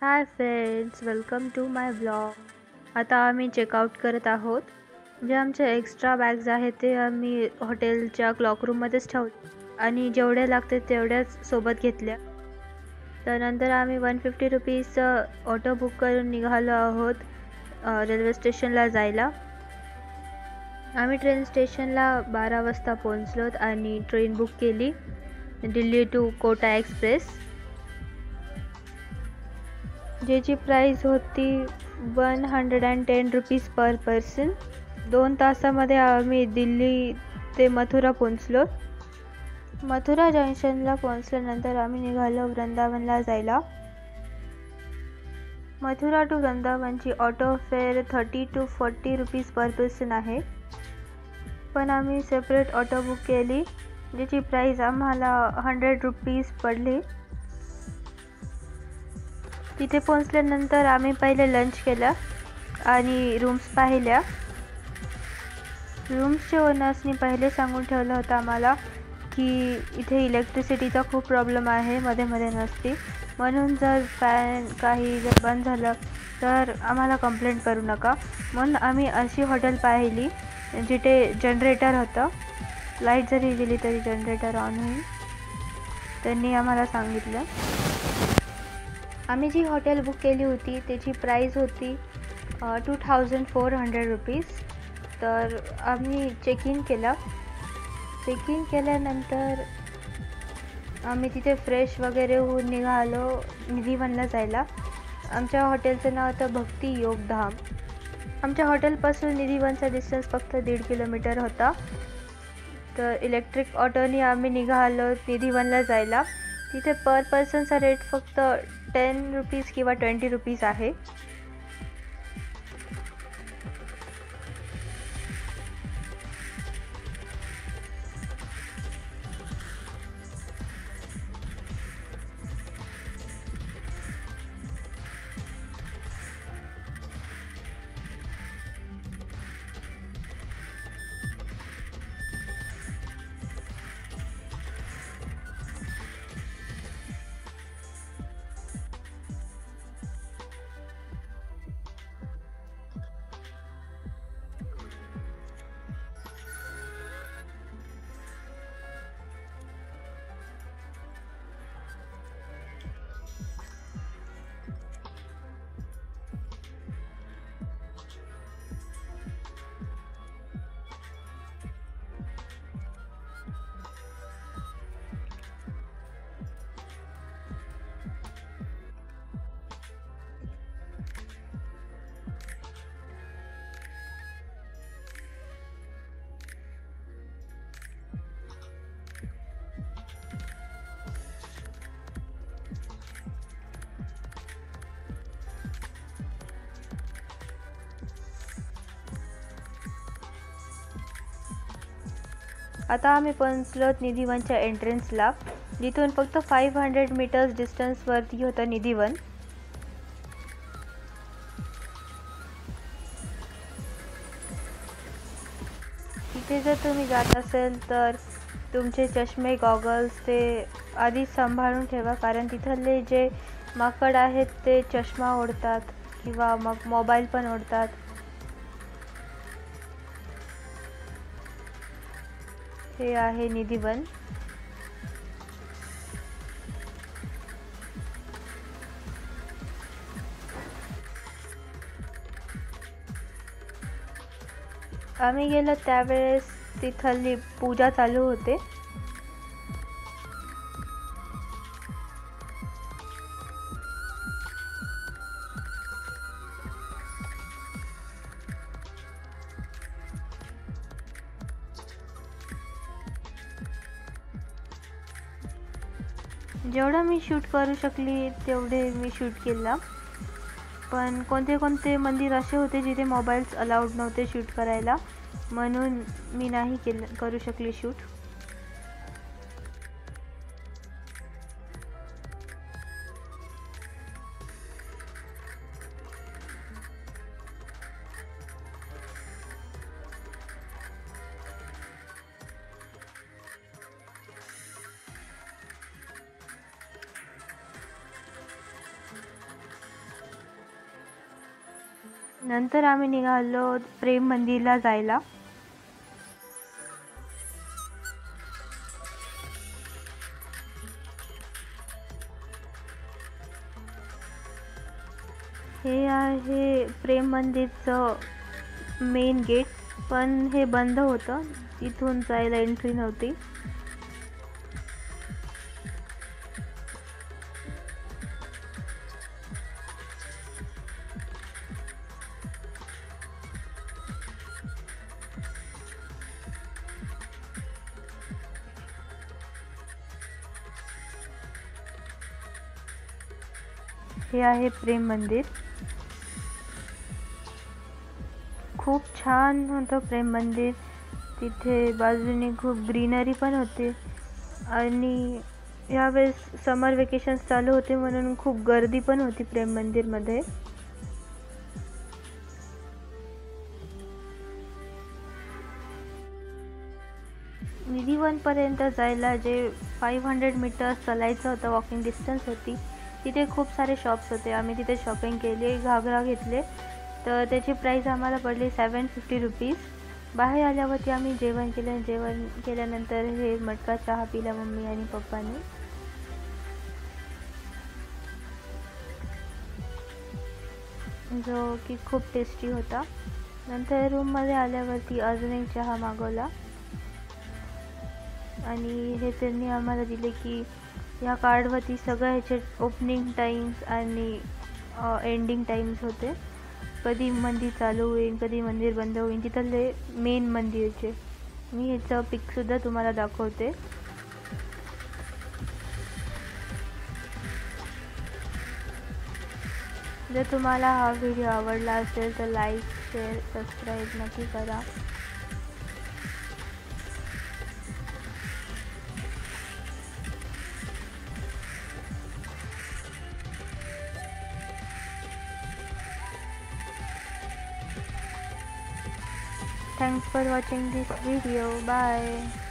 High friends, welcome to my blog. आता आम्ही checkout करत आहोत. जे आमचे एक्स्ट्रा बॅग्स आहेत ते आम्ही हॉटेलच्या क्लॉकरूममध्येच ठेवले आणि जेवढे लागते तेवढ्याच सोबत घेतल्या. त्यानंतर आम्ही 150 रुपीजचं ऑटो बुक करून निघालो आहोत रेल्वे स्टेशनला जायला. आम्ही ट्रेन स्टेशनला 12 वाजता पोहोचलोत आणि ट्रेन बुक केली दिल्ली टू कोटा एक्सप्रेस, ज्याची प्राईस होती 110 रुपीज पर पर्सन. 2 तासामध्ये आम्ही दिल्ली ते मथुरा पोहोचलो. मथुरा जंक्शनला पोहोचल्यानंतर आम्ही निघालो वृंदावनला जायला. मथुरा टू वृंदावनची auto fare 30 to 40 rupees per person आहे, पण आम्ही सेपरेट ऑटो बुक केली ज्याची प्राईस आम्हाला 100 रुपीज पडली. तिथे पोहोचल्यानंतर आम्ही पहिले लंच केलं आणि रूम्स पाहिल्या. रूम्सचे ओनर्सनी पहिले सांगून ठेवलं होतं आम्हाला की इथे इलेक्ट्रिसिटीचा खूप प्रॉब्लेम आहे, मध्ये मध्ये नसते, म्हणून जर फॅन काही जर बंद झालं तर आम्हाला कंप्लेंट करू नका. म्हणून आम्ही अशी हॉटेल पाहिली जिथे जनरेटर होतं. लाईट जरी गेली तरी जनरेटर ऑन होईल, त्यांनी आम्हाला सांगितलं. आम्ही जी हॉटेल बुक केली होती त्याची प्राईस होती 2400 रुपीज. तर आम्ही चेक इन केल्यानंतर आम्ही तिथे फ्रेश वगैरे होऊन निघालो निधिवनला जायला. आमच्या हॉटेलचं नाव होतं भक्ती योगधाम. आमच्या हॉटेलपासून निधिवनचा डिस्टन्स फक्त 1.5 किलोमीटर होता. तर इलेक्ट्रिक ऑटोने आम्ही निघालो निधिवनला जायला. तिथे पर पर्सनचा रेट फक्त 10 रुपीज किंवा 20 रुपीज आहे. आता आम्ही पोहोचलो निधिवनच्या एंट्रन्सला, जिथून फक्त 500 मीटर्स डिस्टन्सवरती होतं निधिवन. तिथे जर तुम्ही जात असेल तर तुमचे चष्मे गॉगल्स ते आधीच सांभाळून ठेवा, कारण तिथले जे माकड आहेत ते चष्मा ओढतात किंवा मग मोबाईल पण ओढतात. हे आहे निधिवन. आम्ही गेलो त्यावेळेस तिथली पूजा चालू होते. जेवढं मी शूट करू शकली तेवढे मी शूट केला, पण कोणते कोणते मंदिर असे होते जिथे मोबाईल्स अलाउड नव्हते शूट करायला, म्हणून मी नाही करू शकली शूट. नंतर आम्ही निघालो प्रेम मंदिरला जायला. हे आहे प्रेम मंदिरचं मेन गेट, पण हे बंद होतं, इथून जायला एंट्री नव्हती. हे आहे प्रेम मंदिर. खूप छान होतं प्रेम मंदिर. तिथे बाजूने खूप ग्रीनरी पण होते आणि यावेळेस समर वेकेशन्स चालू होते म्हणून खूप गर्दी पण होती प्रेम मंदिरमध्ये. निधिवनपर्यंत जायला जे 500 मीटर्स चालायचं होतं, वॉकिंग डिस्टन्स होती, तिथे खूप सारे शॉप्स होते. आम्ही तिथे शॉपिंग केली, घागरा घेतले, तर त्याची प्राईस आम्हाला पडली 750 रुपीज. बाहेर आल्यावरती आम्ही जेवण केलं. जेवण केल्यानंतर हे मटका चहा पिला मम्मी आणि पप्पानी. जो की खूप टेस्टी होता. नंतर रूममध्ये आल्यावरती अजून एक चहा मागवला आणि हे त्यांनी आम्हाला दिले की ह्या कार्डवरती सगळं ह्याचे ओपनिंग टाईम्स आणि एंडिंग टाईम्स होते, कधी मंदिर चालू होईल, कधी मंदिर बंद होईल, तिथले मेन मंदिरचे. मी ह्याचं पिकसुद्धा तुम्हाला दाखवते. जर तुम्हाला हा व्हिडिओ आवडला असेल तर लाईक, शेअर, सबस्क्राईब नक्की करा. Thanks for watching this video. Bye.